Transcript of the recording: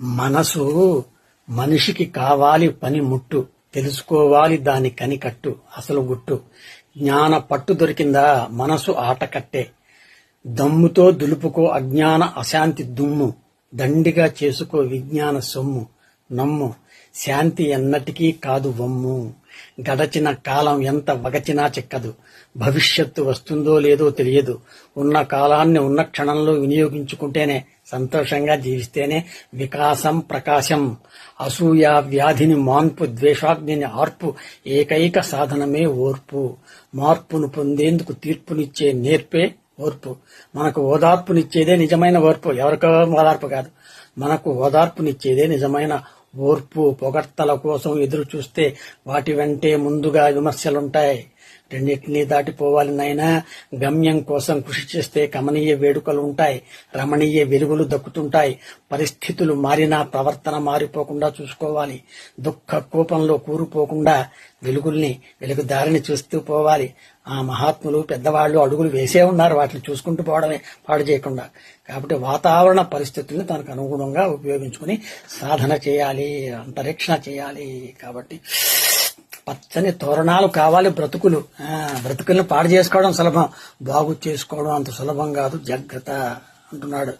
మనసు మనిషికి కావాలి పనిముట్టు, తెలుసుకోవాలి దాని కనికట్టు, అసలు గుట్టు. జ్ఞాన పట్టు దొరికిందా మనసు ఆటకట్టే, దమ్ముతో దులుపుకో అజ్ఞాన అశాంతి దుమ్ము, దండిగా చేసుకో విజ్ఞాన సొమ్ము. నమ్ము శాంతి ఎన్నటికీ కాదు వమ్ము, గడచిన కాలం ఎంత వగచినా చెక్కదు, భవిష్యత్తు వస్తుందో లేదో తెలియదు. ఉన్న కాలాన్ని ఉన్న క్షణంలో వినియోగించుకుంటేనే, సంతోషంగా జీవిస్తేనే వికాసం ప్రకాశం. అసూయ వ్యాధిని మాన్పు, ద్వేషాగ్నిని ఆర్పు, ఏకైక సాధనమే ఓర్పు. మార్పును పొందేందుకు తీర్పునిచ్చే నేర్పే ఓర్పు. మనకు ఓదార్పునిచ్చేదే నిజమైన ఓర్పు, ఎవరికో ఓదార్పు కాదు. మనకు ఓదార్పునిచ్చేదే నిజమైన ఓర్పు. పొగడ్తల కోసం ఎదురు చూస్తే వాటి వెంటే ముందుగా విమర్శలుంటాయి. రెండింటినీ దాటిపోవాలి నాయనా. గమ్యం కోసం కృషి చేస్తే కమనీయ వేడుకలు ఉంటాయి, రమణీయ వెలుగులు దక్కుతుంటాయి. పరిస్థితులు మారినా ప్రవర్తన మారిపోకుండా చూసుకోవాలి. దుఃఖ కోపంలో కూరుపోకుండా వెలుగు దారిని చూస్తూ పోవాలి. ఆ మహాత్ములు పెద్దవాళ్లు అడుగులు వేసే ఉన్నారు, వాటిని చూసుకుంటూ పోవడమే, పాడు చేయకుండా. కాబట్టి వాతావరణ పరిస్థితుల్ని తనకు అనుగుణంగా ఉపయోగించుకుని సాధన చేయాలి, అంతరిక్షణ చేయాలి. కాబట్టి పచ్చని తోరణాలు కావాలి బ్రతుకుల్ని పాడు చేసుకోవడం సులభం, బాగు చేసుకోవడం అంత సులభం కాదు. జాగ్రత్త అంటున్నాడు.